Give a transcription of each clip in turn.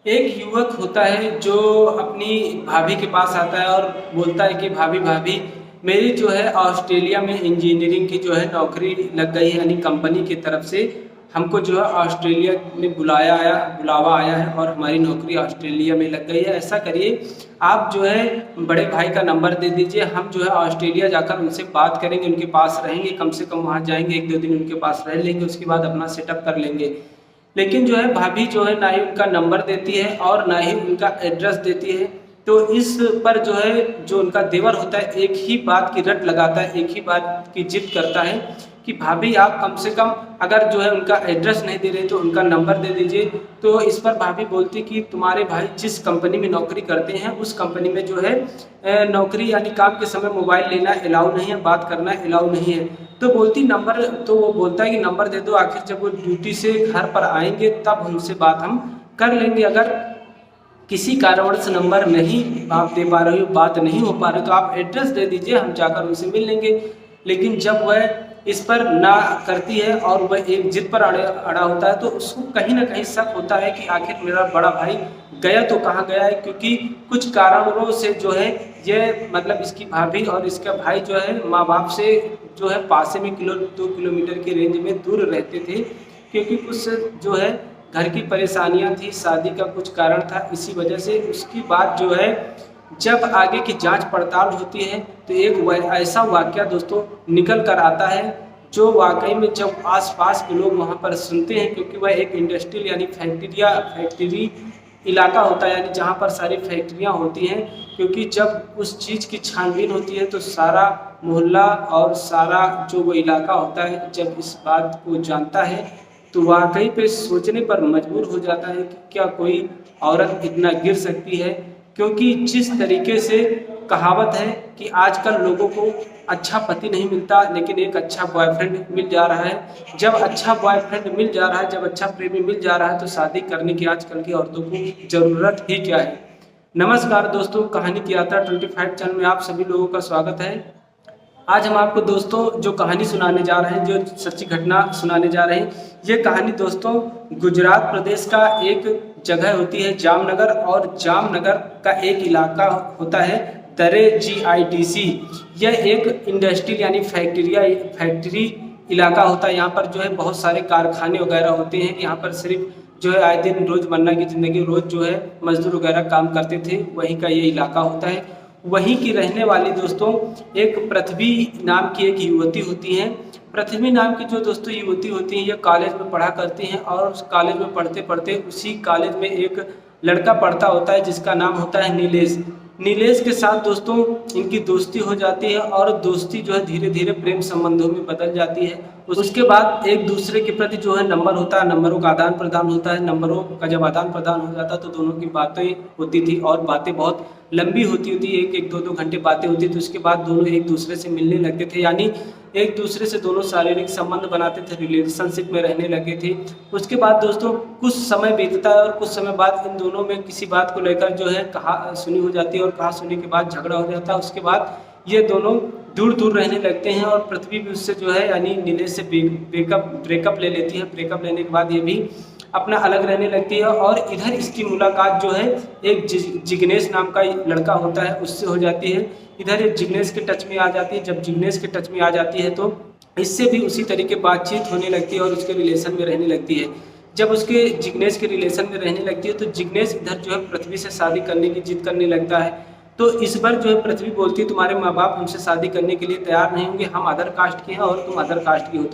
एक युवक होता है जो अपनी भाभी के पास आता है और बोलता है कि भाभी भाभी मेरी जो है ऑस्ट्रेलिया में इंजीनियरिंग की जो है नौकरी लग गई है, यानी कंपनी की तरफ से हमको जो है ऑस्ट्रेलिया में बुलावा आया है और हमारी नौकरी ऑस्ट्रेलिया में लग गई है। ऐसा करिए, आप जो है बड़े भाई का नंबर दे दीजिए, हम जो है ऑस्ट्रेलिया जाकर उनसे बात करेंगे, उनके पास रहेंगे, कम से कम वहाँ जाएंगे, एक दो दिन उनके पास रह लेंगे, उसके बाद अपना सेटअप कर लेंगे। लेकिन जो है भाभी जो है ना ही उनका नंबर देती है और ना ही उनका एड्रेस देती है। तो इस पर जो है जो उनका देवर होता है एक ही बात की रट लगाता है, एक ही बात की जिद करता है कि भाभी आप कम से कम अगर जो है उनका एड्रेस नहीं दे रहे तो उनका नंबर दे दीजिए। तो इस पर भाभी बोलती कि तुम्हारे भाई जिस कंपनी में नौकरी करते हैं उस कंपनी में जो है नौकरी यानी काम के समय मोबाइल लेना अलाउ नहीं है, बात करना अलाउ नहीं है। तो बोलती नंबर, तो वो बोलता है कि नंबर दे दो, आखिर जब वो ड्यूटी से घर पर आएंगे तब उनसे बात हम कर लेंगे। अगर किसी कारणवश नंबर नहीं आप दे पा रहे हो, बात नहीं हो पा रही, तो आप एड्रेस दे दीजिए, हम जाकर उनसे मिल लेंगे। लेकिन जब वह इस पर ना करती है और वह एक जिद पर अड़ा होता है तो उसको कहीं ना कहीं शक होता है कि आखिर मेरा बड़ा भाई गया तो कहाँ गया है, क्योंकि कुछ कारणों से जो है ये मतलब इसकी भाभी और इसका भाई जो है माँ बाप से जो है पासे में 2 किलोमीटर की रेंज में दूर रहते थे, क्योंकि कुछ जो है घर की परेशानियां थी, शादी का कुछ कारण था, इसी वजह से। उसकी बात जो है जब आगे की जांच पड़ताल होती है तो एक ऐसा वाकया दोस्तों निकल कर आता है जो वाकई में जब आसपास के लोग वहां पर सुनते हैं, क्योंकि वह एक इंडस्ट्रियल यानी फैक्ट्री इलाका होता है, यानी जहां पर सारी फैक्ट्रियां होती हैं। क्योंकि जब उस चीज़ की छानबीन होती है तो सारा मोहल्ला और सारा जो वो इलाका होता है जब इस बात को जानता है तो वाकई पे सोचने पर मजबूर हो जाता है कि क्या कोई औरत इतना गिर सकती है। क्योंकि जिस तरीके से कहावत है कि आजकल लोगों को अच्छा पति नहीं मिलता लेकिन एक अच्छा बॉयफ्रेंड मिल जा रहा है। जब अच्छा बॉयफ्रेंड मिल जा रहा है, जब अच्छा प्रेमी मिल जा रहा है तो शादी करने की आजकल की औरतों को ज़रूरत ही क्या है। नमस्कार दोस्तों, कहानी की यात्रा 25 चैनल में आप सभी लोगों का स्वागत है। आज हम आपको दोस्तों जो कहानी सुनाने जा रहे हैं, जो सच्ची घटना सुनाने जा रहे हैं, ये कहानी दोस्तों गुजरात प्रदेश का एक जगह होती है जामनगर, और जामनगर का एक इलाका होता है दरे GIDC। यह एक इंडस्ट्रियल यानी फैक्ट्री इलाका होता है। यहाँ पर जो है बहुत सारे कारखाने वगैरह होते हैं। यहाँ पर सिर्फ जो है आए दिन रोजमर्रा की ज़िंदगी, रोज जो है मजदूर वगैरह काम करते थे, वहीं का ये इलाका होता है। वहीं की रहने वाली दोस्तों एक पृथ्वी नाम की एक युवती होती हैं। पृथ्वी नाम की जो दोस्तों युवती होती हैं ये कॉलेज में पढ़ा करती हैं, और उस कॉलेज में पढ़ते पढ़ते उसी कॉलेज में एक लड़का पढ़ता होता है जिसका नाम होता है नीलेश। नीलेश के साथ दोस्तों इनकी दोस्ती हो जाती है और दोस्ती जो है धीरे धीरे प्रेम संबंधों में बदल जाती है। उसके बाद एक दूसरे के प्रति जो है नंबर होता है, नंबरों का आदान प्रदान होता है। नंबरों का जब आदान प्रदान हो जाता तो दोनों की बातें होती थी, और बातें बहुत लंबी होती होती, एक एक दो दो घंटे बातें होती थी। उसके बाद दोनों एक दूसरे से मिलने लगते थे, यानी एक दूसरे से दोनों शारीरिक संबंध बनाते थे, रिलेशनशिप में रहने लगे थे। उसके बाद दोस्तों कुछ समय बीतता है और कुछ समय बाद इन दोनों में किसी बात को लेकर जो है कहा सुनी हो जाती है, और कहा सुनी के बाद झगड़ा हो जाता है। उसके बाद ये दोनों दूर दूर रहने लगते हैं, और पृथ्वी भी उससे जो है यानी नीलेश से ब्रेकअप ले लेती है। ब्रेकअप लेने के बाद ये भी अपना अलग रहने लगती है, और इधर इसकी मुलाकात जो है एक जिग्नेश नाम का लड़का होता है उससे हो जाती है। इधर ये जिग्नेश के टच में आ जाती है। जब जिग्नेश के टच में आ जाती है तो इससे भी उसी तरीके बातचीत होने लगती है और उसके रिलेशन में रहने लगती है। जब उसके जिग्नेश के रिलेशन में रहने लगती है तो जिग्नेश इधर जो है पृथ्वी से शादी करने की जिद करने लगता है। तो इस बार जो है पृथ्वी बोलती है तुम्हारे माँ बाप हमसे शादी करने के लिए तैयार नहीं होंगे, हम अदर कास्ट के हैं और तुम अदर कास्ट की हो।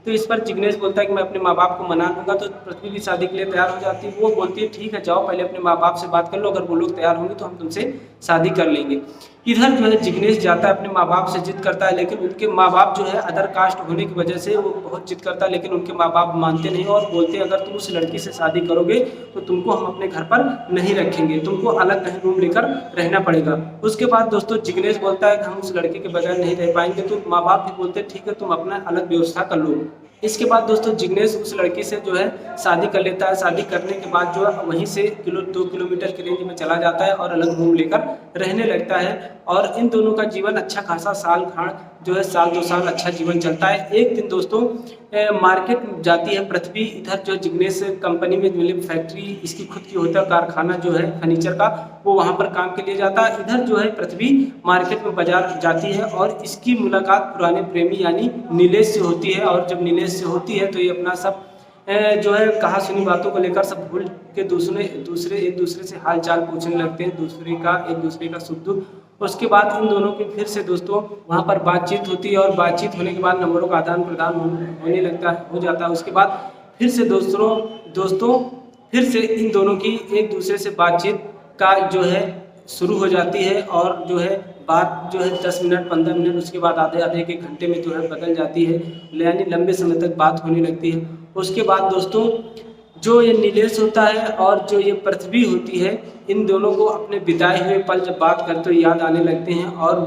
तो इस पर जिग्नेश बोलता है कि मैं अपने माँ बाप को मना लूंगा। तो पृथ्वी भी शादी के लिए तैयार हो जाती है। वो बोलती है ठीक है जाओ, पहले अपने माँ बाप से बात कर लो, अगर वो लोग तैयार होंगे तो हम तुमसे शादी कर लेंगे। इधर जो है जिग्नेश जाता है अपने माँ बाप से जिद करता है, लेकिन उनके माँ बाप जो है अदर कास्ट होने की वजह से वो बहुत जिद करता है, लेकिन उनके माँ बाप मानते नहीं और बोलते हैं अगर तुम उस लड़की से शादी करोगे तो तुमको हम अपने घर पर नहीं रखेंगे, तुमको अलग कहीं रूम लेकर रहना पड़ेगा। उसके बाद दोस्तों जिग्नेश बोलता है कि हम उस लड़के के बगैर नहीं रह पाएंगे। तो माँ बाप भी बोलते हैं ठीक है तुम अपना अलग व्यवस्था कर लो। इसके बाद दोस्तों जिग्नेश उस लड़की से जो है शादी कर लेता है। शादी करने के बाद जो है वहीं से 2 किलोमीटर की रेंज में चला जाता है और अलग रूम लेकर रहने लगता है। और इन दोनों का जीवन अच्छा खासा साल खान जो है साल 2 साल अच्छा जीवन चलता है। एक दिन दोस्तों मार्केट जाती है पृथ्वी, इधर जो जिग्नेश कंपनी में मतलब फैक्ट्री इसकी खुद की होता है, कारखाना जो है फर्नीचर का, वो वहाँ पर काम के लिए जाता है। इधर जो है पृथ्वी मार्केट में बाजार जाती है और इसकी मुलाकात पुराने प्रेमी यानी नीलेश से होती है। और जब नीलेश से होती है तो ये अपना सब जो है कहा सुनी बातों को लेकर सब भूल के एक दूसरे से हाल चाल पूछने लगते हैं, एक दूसरे का सुख दुख। उसके बाद इन दोनों की फिर से दोस्तों वहाँ पर बातचीत होती है और बातचीत होने के बाद नंबरों का आदान प्रदान हो जाता है। उसके बाद फिर से दोस्तों फिर से इन दोनों की एक दूसरे से बातचीत का जो है शुरू हो जाती है और जो है बात जो है 10 मिनट 15 मिनट उसके बाद आधे एक घंटे में जो है बदल जाती है, यानी लंबे समय तक बात होने लगती है। उसके बाद दोस्तों जो ये नीलेश होता है और जो ये पृथ्वी होती है, इन दोनों को अपने बिताए हुए पल जब बात करते हुए याद आने लगते हैं और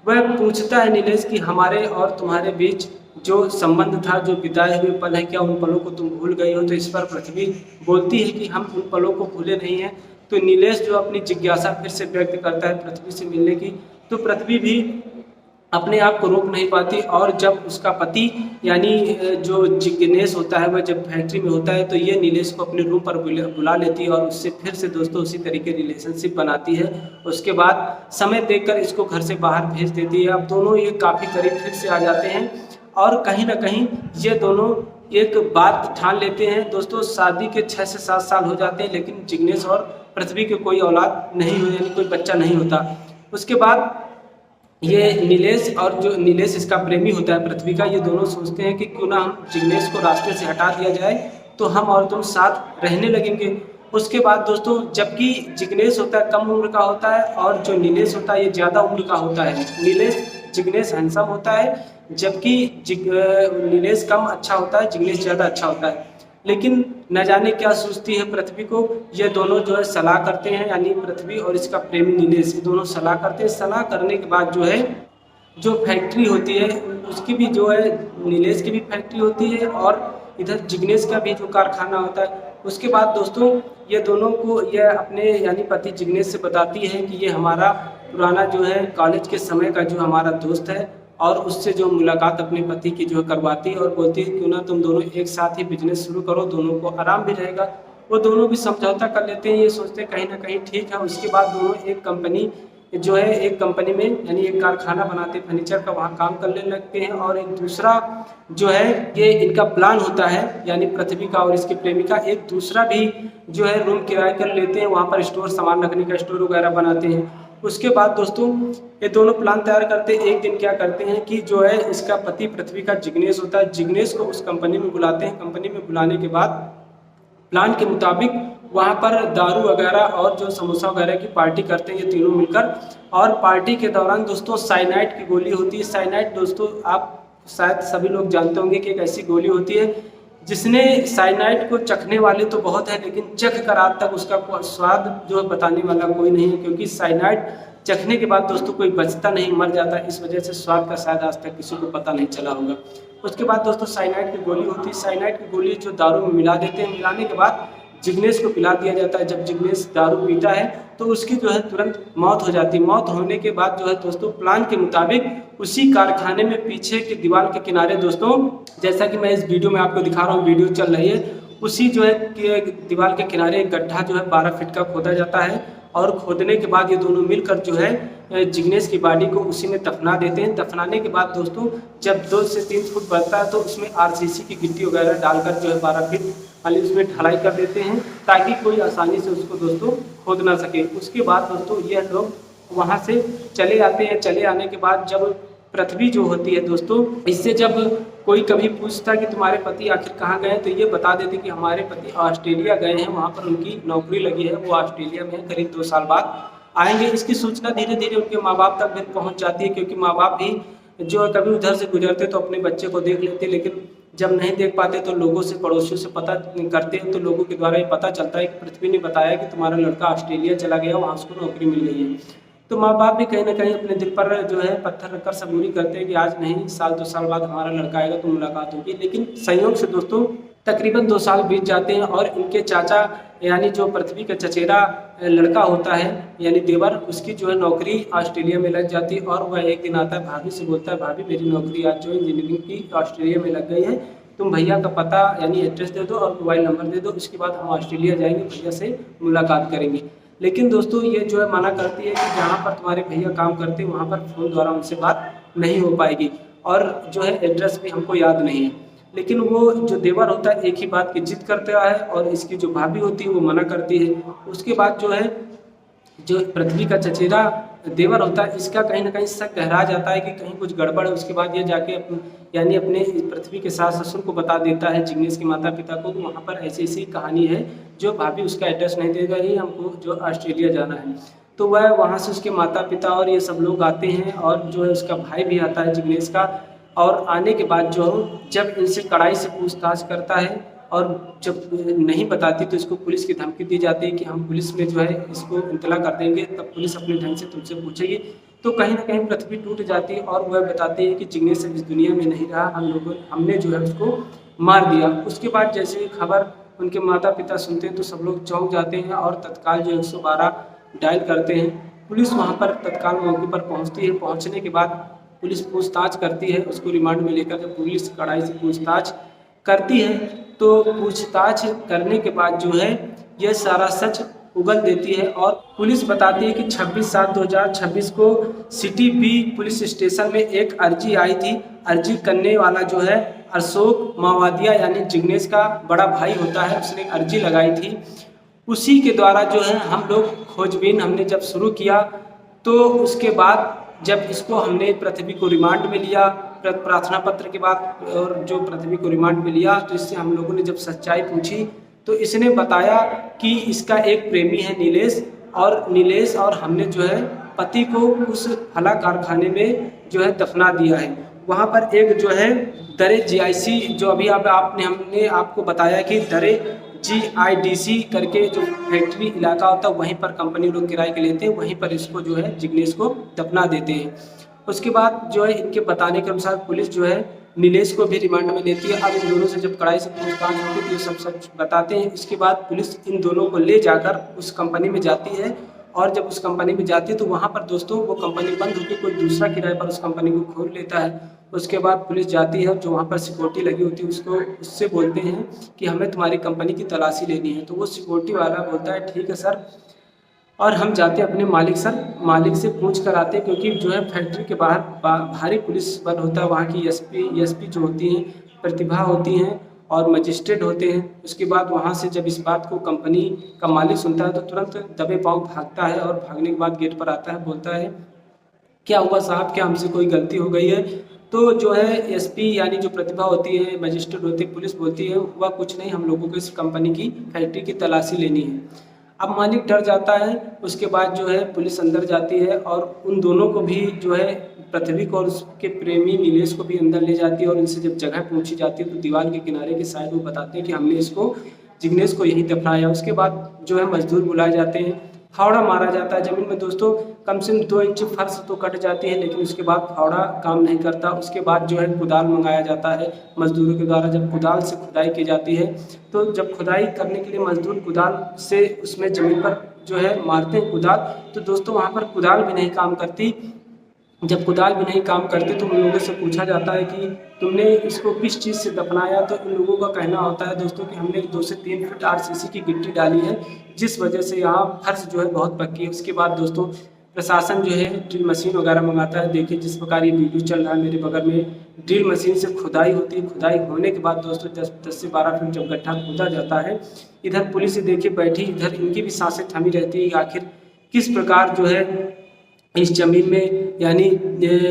वह पूछता है नीलेश कि हमारे और तुम्हारे बीच जो संबंध था, जो बिताए हुए पल है, क्या उन पलों को तुम भूल गई हो? तो इस पर पृथ्वी बोलती है कि हम उन पलों को भूले नहीं हैं। तो नीलेश जो अपनी जिज्ञासा फिर से व्यक्त करता है पृथ्वी से मिलने की, तो पृथ्वी भी अपने आप को रोक नहीं पाती। और जब उसका पति यानी जो जिग्नेश होता है वह जब फैक्ट्री में होता है तो ये नीलेश को अपने रूम पर बुला लेती है और उससे फिर से दोस्तों उसी तरीके रिलेशनशिप बनाती है। उसके बाद समय देखकर इसको घर से बाहर भेज देती है। अब दोनों ये काफ़ी करीब फिर से आ जाते हैं और कहीं ना कहीं ये दोनों एक बात ठान लेते हैं। दोस्तों शादी के 6 से 7 साल हो जाते हैं लेकिन जिग्नेश और पृथ्वी के कोई औलाद नहीं हुई, यानी कोई बच्चा नहीं होता। उसके बाद ये नीलेश और जो नीलेश इसका प्रेमी होता है पृथ्वी का, ये दोनों सोचते हैं कि क्यों ना हम जिग्नेश को रास्ते से हटा दिया जाए तो हम और तुम साथ रहने लगेंगे। उसके बाद दोस्तों जबकि जिग्नेश होता है कम उम्र का होता है और जो नीलेश होता है ये ज़्यादा उम्र का होता है। जिग्नेश हैंडसम होता है जबकि नीलेश कम अच्छा होता है, जिग्नेश ज़्यादा अच्छा होता है। लेकिन न जाने क्या सूझती है पृथ्वी को, ये दोनों जो है सलाह करते हैं, यानी पृथ्वी और इसका प्रेमी नीलेश, ये दोनों सलाह करते हैं। सलाह करने के बाद जो है जो फैक्ट्री होती है उसकी भी जो है नीलेश की भी फैक्ट्री होती है और इधर जिग्नेश का भी जो कारखाना होता है। उसके बाद दोस्तों ये दोनों को यह अपने यानी पति जिग्नेश से बताती है कि ये हमारा पुराना जो है कॉलेज के समय का जो हमारा दोस्त है और उससे जो मुलाकात अपने पति की जो करवाती है और बोलती है क्यों ना तुम दोनों एक साथ ही बिजनेस शुरू करो, दोनों को आराम भी रहेगा। वो दोनों भी समझौता कर लेते हैं, ये सोचते हैं कहीं ना कहीं ठीक है। उसके बाद दोनों एक कंपनी में यानी एक कारखाना बनाते फर्नीचर का, वहाँ काम करने लगते हैं। और एक दूसरा जो है ये इनका प्लान होता है यानी पृथ्वी का और इसके प्रेमी का, एक दूसरा भी जो है रूम किराए कर लेते हैं, वहाँ पर स्टोर सामान रखने का स्टोर वगैरह बनाते हैं। उसके बाद दोस्तों ये दोनों प्लान तैयार करते हैं। एक दिन क्या करते हैं कि जो है इसका पति पृथ्वी का जिग्नेश होता है, जिग्नेश को उस कंपनी में बुलाते हैं। कंपनी में बुलाने के बाद प्लान के मुताबिक वहाँ पर दारू वगैरह और जो समोसा वगैरह की पार्टी करते हैं ये तीनों मिलकर। और पार्टी के दौरान दोस्तों साइनाइड की गोली होती है। साइनाइड दोस्तों आप शायद सभी लोग जानते होंगे कि एक ऐसी गोली होती है जिसने साइनाइड को चखने वाले तो बहुत है लेकिन चख कर आज तक उसका स्वाद जो है बताने वाला कोई नहीं है, क्योंकि साइनाइड चखने के बाद दोस्तों कोई बचता नहीं, मर जाता है। इस वजह से स्वाद का शायद आज तक किसी को पता नहीं चला होगा। उसके बाद दोस्तों साइनाइड की गोली होती है। साइनाइड की गोली जो दारू में मिला देते हैं, मिलाने के बाद जिग्नेश को पिला दिया जाता है। जब जिग्नेश दारू पीता है तो उसकी जो है तुरंत मौत हो जाती है। मौत होने के बाद जो है दोस्तों प्लान के मुताबिक उसी कारखाने में पीछे की दीवार के किनारे दोस्तों, जैसा कि मैं इस वीडियो में आपको दिखा रहा हूँ, वीडियो चल रही है, उसी जो है दीवार के किनारे एक गड्ढा जो है 12 फीट का खोदा जाता है। और खोदने के बाद ये दोनों मिलकर जो है जिग्नेश की बॉडी को उसी में दफना देते हैं। दफनाने के बाद दोस्तों जब 2 से 3 फुट बढ़ता है तो उसमें आरसीसी की गिट्टी वगैरह डालकर जो है 12 फीट वाली उसमें ढलाई कर देते हैं ताकि कोई आसानी से उसको दोस्तों खोद ना सके। उसके बाद दोस्तों यह लोग वहाँ से चले आते हैं। चले आने के बाद जब पृथ्वी जो होती है दोस्तों, इससे जब कोई कभी पूछता कि तुम्हारे पति आखिर कहाँ गए, तो ये बता देते कि हमारे पति ऑस्ट्रेलिया गए हैं, वहाँ पर उनकी नौकरी लगी है, वो ऑस्ट्रेलिया में करीब 2 साल बाद आएंगे। इसकी सूचना धीरे धीरे उनके माँ बाप तक भी पहुँच जाती है, क्योंकि माँ बाप भी जो कभी उधर से गुजरते तो अपने बच्चे को देख लेते, लेकिन जब नहीं देख पाते तो लोगों से, पड़ोसियों से पता करते हैं। तो लोगों के द्वारा ये पता चलता है कि पृथ्वी ने बताया कि तुम्हारा लड़का ऑस्ट्रेलिया चला गया, वहाँ उसको नौकरी मिल गई है। तो माँ बाप भी कहीं ना कहीं अपने दिल पर जो है पत्थर रखकर सबूरी करते हैं कि आज नहीं, साल 2 साल बाद हमारा लड़का आएगा तो मुलाकात होगी। लेकिन संयोग से दोस्तों तकरीबन 2 साल बीत जाते हैं और इनके चाचा यानी जो पृथ्वी का चचेरा लड़का होता है यानी देवर, उसकी जो है नौकरी ऑस्ट्रेलिया में लग जाती है। और वह एक दिन आता है, भाभी से बोलता है, भाभी मेरी नौकरी आज जो इंजीनियरिंग की ऑस्ट्रेलिया में लग गई है, तुम भैया का पता यानी एड्रेस दे दो और मोबाइल नंबर दे दो, इसके बाद हम ऑस्ट्रेलिया जाएंगे, भैया से मुलाकात करेंगे। लेकिन दोस्तों ये जो है मना करती है कि जहाँ पर तुम्हारे भैया काम करते हैं वहाँ पर फ़ोन द्वारा उनसे बात नहीं हो पाएगी और जो है एड्रेस भी हमको याद नहीं है। लेकिन वो जो देवर होता है एक ही बात की जिद करता है और इसकी जो भाभी होती है वो मना करती है। उसके बाद जो है जो पृथ्वी का चचेरा देवर होता है इसका कहीं ना कहीं शक गहरा जाता है कि कहीं कुछ गड़बड़ है। उसके बाद ये जाके यानी अपने पृथ्वी के सास ससुर को बता देता है, जिग्नेश के माता पिता को, वहाँ पर ऐसी ऐसी कहानी है जो भाभी उसका एड्रेस नहीं देगा ही, हमको जो ऑस्ट्रेलिया जाना है। तो वह वहाँ से उसके माता पिता और ये सब लोग आते हैं और जो है उसका भाई भी आता है जिग्नेश का। और आने के बाद जो जब इनसे कड़ाई से पूछताछ करता है और जब नहीं बताती तो इसको पुलिस की धमकी दी जाती है कि हम पुलिस में जो है इसको इत्तला कर देंगे, तब पुलिस अपने ढंग से तुमसे पूछेगी। तो कहीं ना कहीं पृथ्वी टूट जाती है और वह बताती है कि जिग्नेश अब इस दुनिया में नहीं रहा, हमने जो है उसको मार दिया। उसके बाद जैसे ही खबर उनके माता पिता सुनते हैं तो सब लोग चौंक जाते हैं और तत्काल जो 112 डायल करते हैं। पुलिस वहाँ पर तत्काल मौके पर पहुँचती है। पहुँचने के बाद पुलिस पूछताछ करती है, उसको रिमांड में लेकर जब पुलिस कड़ाई से पूछताछ करती है तो पूछताछ करने के बाद जो है यह सारा सच उगल देती है और पुलिस बताती है कि 26/7/2026 को सिटी बी पुलिस स्टेशन में एक अर्जी आई थी। अर्जी करने वाला जो है अशोक मावादिया यानी जिग्नेश का बड़ा भाई होता है, उसने अर्जी लगाई थी। उसी के द्वारा जो है हम लोग खोजबीन हमने जब शुरू किया तो उसके बाद जब इसको हमने पृथ्वी को रिमांड में लिया प्रार्थना पत्र के बाद और जो पृथ्वी को रिमांड में लिया तो इससे हम लोगों ने जब सच्चाई पूछी तो इसने बताया कि इसका एक प्रेमी है नीलेश और हमने जो है पति को उस फला कारखाने में जो है दफना दिया है। वहाँ पर एक जो है दरे GIC जो अभी हमने आपको बताया कि दरे GIDC करके जो फैक्ट्री इलाका होता है वहीं पर कंपनी लोग किराए के लेते हैं, वहीं पर इसको जो है जिग्नेश को दफना देते हैं। उसके बाद जो है इनके बताने के अनुसार पुलिस जो है नीलेश को भी रिमांड में लेती है। अब इन दोनों से जब कड़ाई से पूछताछ होती है तो ये सब सच बताते हैं। इसके बाद पुलिस इन दोनों को ले जाकर उस कंपनी में जाती है और जब उस कंपनी में जाती है तो वहाँ पर दोस्तों वो कंपनी बंद होकर कोई दूसरा किराए पर उस कंपनी को खोल लेता है। उसके बाद पुलिस जाती है, जो वहाँ पर सिक्योरिटी लगी होती है उससे बोलते हैं कि हमें तुम्हारी कंपनी की तलाशी लेनी है। तो वो सिक्योरिटी वाला बोलता है ठीक है सर, और हम जाते हैं अपने मालिक से पूछ कर आते हैं, क्योंकि जो है फैक्ट्री के बाहर भारी पुलिस बल होता है। वहाँ की एसपी जो होती हैं, प्रतिभा होती हैं और मजिस्ट्रेट होते हैं। उसके बाद वहाँ से जब इस बात को कंपनी का मालिक सुनता है तो तुरंत दबे पाँव भागता है और भागने के बाद गेट पर आता है, बोलता है क्या हुआ साहब, क्या हमसे कोई गलती हो गई है? तो जो है एसपी यानी जो प्रतिभा होती है, मजिस्ट्रेट होती है, पुलिस बोलती है हुआ कुछ नहीं, हम लोगों को इस कंपनी की फैक्ट्री की तलाशी लेनी है। अब मालिक डर जाता है। उसके बाद जो है पुलिस अंदर जाती है और उन दोनों को भी जो है पृथ्वी को और उसके प्रेमी नीलेश को भी अंदर ले जाती है और इनसे जब जगह पूछी जाती है तो दीवार के किनारे के साइड वो बताते हैं कि हमने इसको जिग्नेश को यहीं दफनाया। उसके बाद जो है मजदूर बुलाए जाते हैं, फावड़ा मारा जाता है ज़मीन में। दोस्तों कम से कम 2 इंच फर्श तो कट जाती है, लेकिन उसके बाद फावड़ा काम नहीं करता। उसके बाद जो है कुदाल मंगाया जाता है मजदूरों के द्वारा। जब कुदाल से खुदाई की जाती है तो जब खुदाई करने के लिए मजदूर कुदाल से उसमें ज़मीन पर जो है मारते हैं कुदाल, तो दोस्तों वहाँ पर कुदाल भी नहीं काम करती। जब कुदाल भी नहीं काम करते तो उन लोगों से पूछा जाता है कि तुमने इसको किस चीज़ से दफनाया? तो इन लोगों का कहना होता है दोस्तों कि हमने 2 से 3 फीट RCC की गिट्टी डाली है, जिस वजह से यहाँ फर्श जो है बहुत पक्की है। उसके बाद दोस्तों प्रशासन जो है ड्रिल मशीन वगैरह मंगाता है। देखिए जिस प्रकार ये वीडियो चल रहा है मेरे बगल में, ड्रिल मशीन से खुदाई होती है। खुदाई होने के बाद दोस्तों 10 से 12 फीट जब गड्ढा खोदा जाता है, इधर पुलिस देखिए बैठी, इधर इनकी भी सांसें थमी रहती है। आखिर किस प्रकार जो है इस ज़मीन में यानी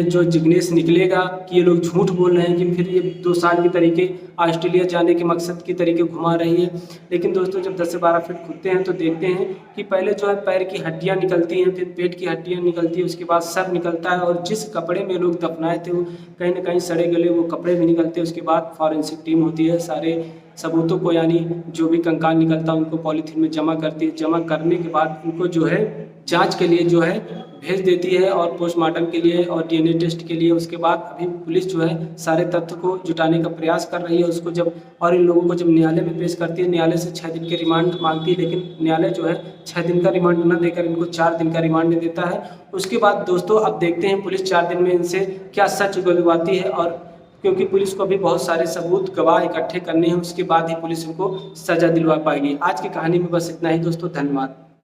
जो जिग्नेश निकलेगा कि ये लोग झूठ बोल रहे हैं कि फिर ये 2 साल के तरीके ऑस्ट्रेलिया जाने के मकसद के तरीके घुमा रही है। लेकिन दोस्तों जब 10 से 12 फीट खुदते हैं तो देखते हैं कि पहले जो है पैर की हड्डियां निकलती हैं, फिर पेट की हड्डियां निकलती है, उसके बाद सर निकलता है और जिस कपड़े में लोग दफनाए थे वो कहीं ना कहीं सड़े गले वो कपड़े भी निकलते हैं। उसके बाद फॉरेंसिक टीम होती है, सारे सबूतों को यानी जो भी कंकाल निकलता है उनको पॉलीथीन में जमा करती है। जमा करने के बाद उनको जो है जांच के लिए जो है भेज देती है और पोस्टमार्टम के लिए और डीएनए टेस्ट के लिए। उसके बाद अभी पुलिस जो है सारे तथ्य को जुटाने का प्रयास कर रही है उसको जब, और इन लोगों को जब न्यायालय में पेश करती है, न्यायालय से 6 दिन के रिमांड मांगती है, लेकिन न्यायालय जो है 6 दिन का रिमांड न देकर इनको 4 दिन का रिमांड देता है। उसके बाद दोस्तों अब देखते हैं पुलिस 4 दिन में इनसे क्या सच उगलवाती है, और क्योंकि पुलिस को भी बहुत सारे सबूत गवाह इकट्ठे करने हैं, उसके बाद ही पुलिस इनको सजा दिलवा पाएगी। आज की कहानी में बस इतना ही दोस्तों, धन्यवाद।